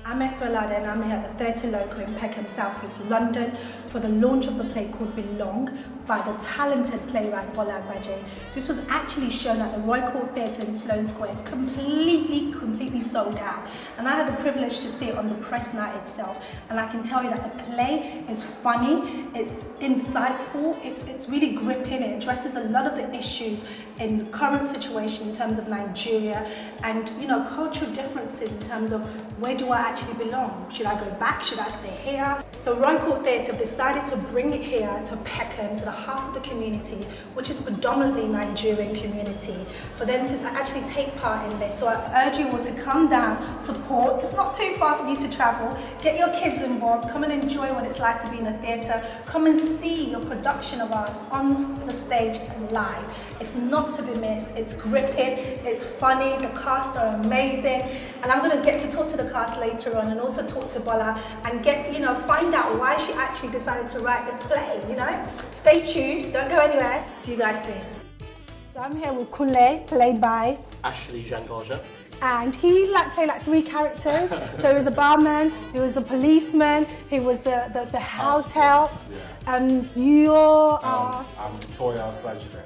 I'm Estrelada and I'm here at the Theatre Loco in Peckham, South East London for the launch of the play called Belong by the talented playwright Bola Agbaje. So this was actually shown at the Royal Court Theatre in Sloane Square, completely sold out. And I had the privilege to see it on the press night itself, and I can tell you that the play is funny, it's insightful, it's really gripping, it addresses a lot of the issues in the current situation in terms of Nigeria and, you know, cultural differences in terms of where do I actually belong? Should I go back? Should I stay here? So Royal Court Theatre decided to bring it here to Peckham, to the heart of the community, which is predominantly Nigerian community, for them to actually take part in this. So I urge you all to come down, support. It's not too far for you to travel. Get your kids involved. Come and enjoy what it's like to be in a theatre. Come and see your production of ours on the stage live. It's not to be missed. It's gripping. It's funny. The cast are amazing. And I'm going to get to talk to the cast later on and also talk to Bola and get, you know, find out why she actually decided to write this play, you know. Stay tuned. Don't go anywhere. See you guys soon. So I'm here with Kunle, played by Ashley Jangaja. And he played like 3 characters. So he was the barman, he was the policeman, he was the house help. Yeah. And you're I'm Toya Osajide.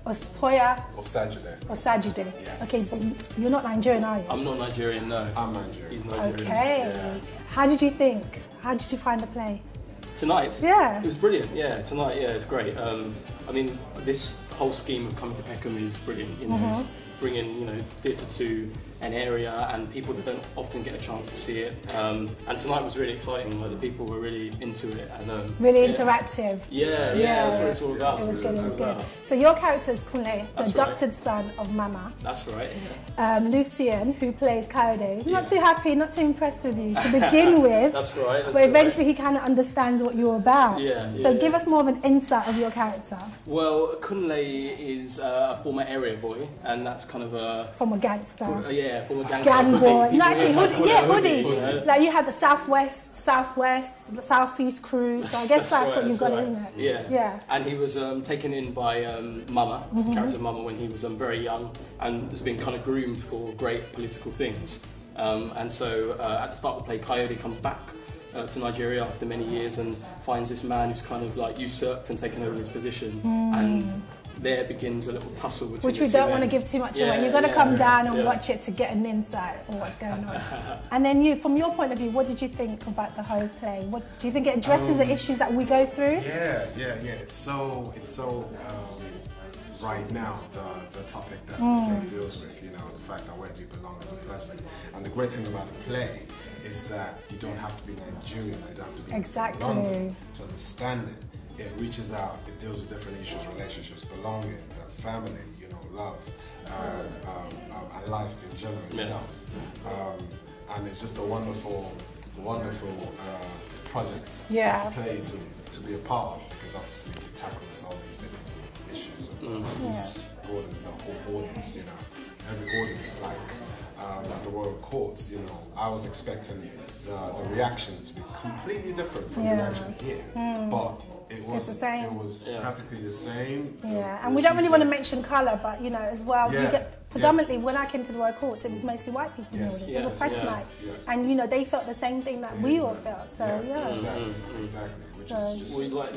Toya Osajide. Yes. Okay, but you're not Nigerian, are you? I'm not Nigerian, no. I'm Nigerian. He's Nigerian. Okay. Yeah. How did you think? How did you find the play? Tonight? Yeah. It was brilliant, yeah. Tonight, yeah, it's great. I mean, this whole scheme of coming to Peckham is brilliant, you know. It's bringing, you know, theatre to an area and people that don't often get a chance to see it. And tonight was really exciting. Like, the people were really into it and really interactive. Yeah, that's what it's all about. It was good. So your character is Kunle, the adopted son of Mama. That's right. Lucien, who plays Kayode, not too happy, not too impressed with you to begin with. That's right. But eventually he kind of understands what you're about. So give us more of an insight of your character. Well, Kunle is a former area boy, and that's kind of a... From a gangster. From a gangster. Gang boy. No, actually, hoodies. You know? Like you had the Southwest, the Southeast crew. So I guess that's what you've got, isn't it? Yeah. And he was taken in by Mama, character of Mama, when he was very young, and has been kind of groomed for great political things. And so at the start of the play, Kayode comes back to Nigeria after many years and finds this man who's kind of like usurped and taken over his position. And there begins a little tussle between which we don't want to give too much away. You've got to come down and watch it to get an insight on what's going on. And then you, from your point of view, what did you think about the whole play? What do you think it addresses the issues that we go through? Yeah. It's so right now the topic that the play deals with. You know, the fact that where do you belong as a person. And the great thing about the play is that you don't have to be Nigerian. You don't have to be in London to understand it. It reaches out, it deals with different issues, relationships, belonging, family, you know, love, and life in general itself. And it's just a wonderful project play to be a part of, because obviously it tackles all these different issues. This audience, the whole audience, you know, every audience, like the Royal Courts, you know, I was expecting the reaction to be completely different from the reaction here, but it was the same. It was practically the same. And we don't really want to mention colour, but you know, as well, we get predominantly when I came to the Royal Courts, it was mostly white people in the audience. It was a press night, and you know, they felt the same thing that we all felt. So exactly.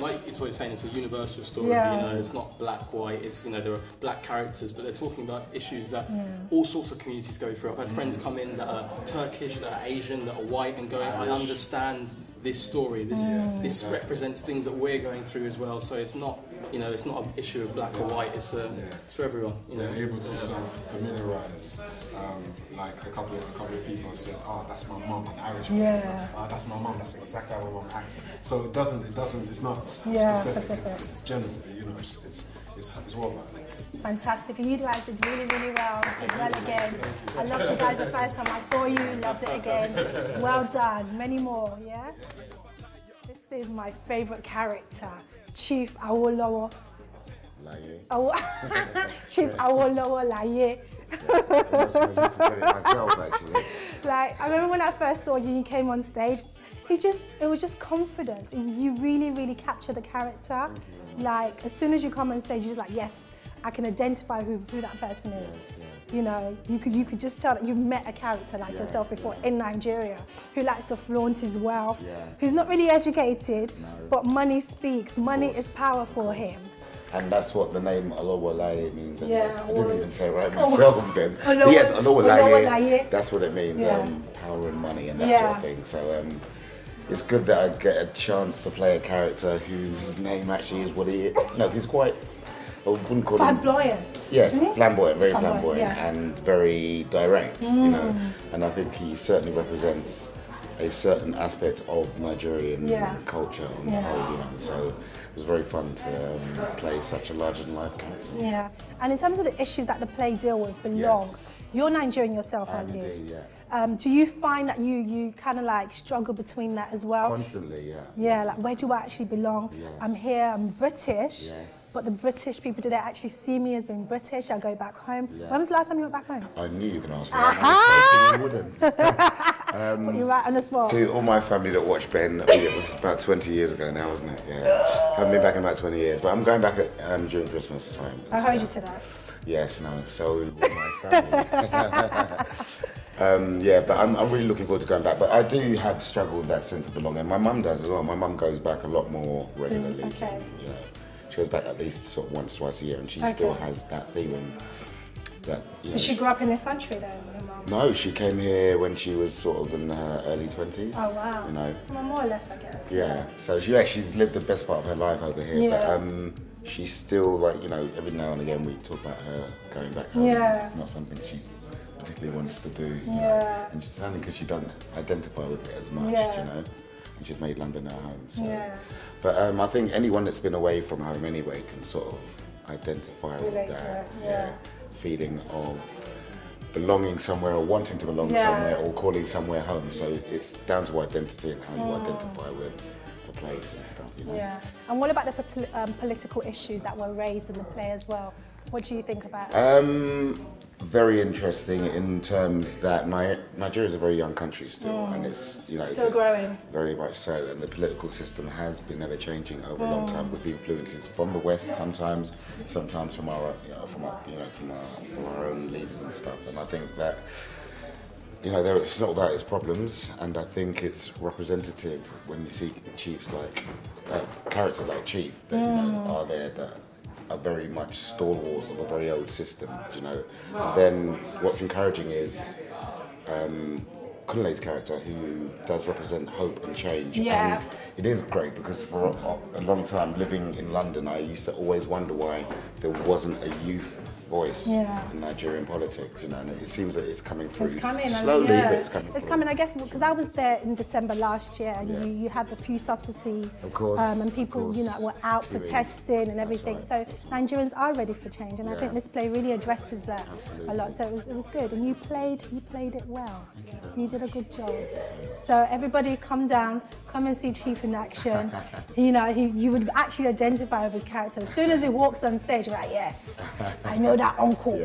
Like it's always saying, it's a universal story. You know, it's not black, white. It's, you know, there are black characters, but they're talking about issues that all sorts of communities go through. I've had friends come in that are Turkish, that are Asian, that are white, and going, I understand this story. This represents things that we're going through as well. So it's not, you know, it's not an issue of black or white. It's for everyone. You know? They're able to sort of familiarise. Like a couple of people have said, "Oh, that's my mum," an Irish person said, "Oh, that's my mum. That's exactly how my mum acts." So it doesn't. It's not specific. It's general. You know, it's worldwide. Fantastic, and you guys did really well. Did well again. I loved you guys the first time I saw you. Loved it again. Well done. Many more. Yeah. This is my favourite character, Chief Awolowo. Chief Awolowo Laye. Yes, I must forget it myself, actually. Like, I remember when I first saw you, you came on stage, it was just confidence. You really captured the character. Like, as soon as you come on stage, you're just like, yes, I can identify who that person is. you know, you could just tell that you've met a character like yourself before in Nigeria, who likes to flaunt his wealth, who's not really educated, but money speaks. Money is power for him. And that's what the name Olowolaye means. I didn't even say it right myself then. Yes, Olowolaye, that's what it means, power and money and that sort of thing. So it's good that I get a chance to play a character whose name actually is what he is. No, he's quite, I wouldn't call him... Flamboyant. Yes, flamboyant, very flamboyant and very direct, you know. And I think he certainly represents a certain aspect of Nigerian culture on the whole, you know. So it was very fun to play such a larger-than-life character. Yeah, and in terms of the issues that the play deal with, belong. You're Nigerian yourself, aren't you? Indeed, do you find that you kind of like struggle between that as well? Constantly, Yeah, like where do I actually belong? I'm here, I'm British, but the British people, do they actually see me as being British? I go back home. When was the last time you went back home? I knew you were going to ask me that. You wouldn't. But you're right on the spot. See, all my family that watched Ben, it was about 20 years ago now, wasn't it? Yeah. Haven't been back in about 20 years, but I'm going back during Christmas time. I heard you to that. Yes, no, so will my family. Yeah, but I'm really looking forward to going back. But I do have struggled with that sense of belonging. My mum does as well. My mum goes back a lot more regularly. You know, she goes back at least sort of once, twice a year, and she still has that feeling that. You know, did she grow up in this country then, your mum? No, she came here when she was sort of in her early 20s. Oh wow. You know. Well, more or less, I guess. Yeah. So she's lived the best part of her life over here. But she's still like, you know, every now and again we talk about her going back home. It's not something she particularly wants to do. You know? And it's only because she doesn't identify with it as much, you know. And she's made London her home. So. But I think anyone that's been away from home anyway can sort of identify with that feeling of belonging somewhere or wanting to belong somewhere or calling somewhere home. So it's down to identity and how you identify with the place and stuff, you know. Yeah. And what about the political issues that were raised in the play as well? What do you think about it? Very interesting in terms that Nigeria is a very young country still, and it's, you know, still growing. Very much so, and the political system has been ever changing over a long time with the influences from the West sometimes from our, from our own leaders and stuff. And I think that, you know, it's not without its problems, and I think it's representative when you see chiefs like characters like Chief that you know are there that are very much stalwarts of a very old system, you know. And then what's encouraging is Kunle's character, who does represent hope and change. And it is great because for a long time living in London, I used to always wonder why there wasn't a youth voice in Nigerian politics, you know, and it seems that it's coming through slowly, but it's coming through. It's coming, I guess, because I was there in December last year, and you had the few subsidy, and people, you know, were out protesting and everything. So Nigerians are ready for change, and I think this play really addresses that a lot. So it was good, and you played it well. You did a good job. So everybody, come down, come and see Chief in action. You know, you would actually identify with his character. As soon as he walks on stage, you're like, yes, I know that uncle.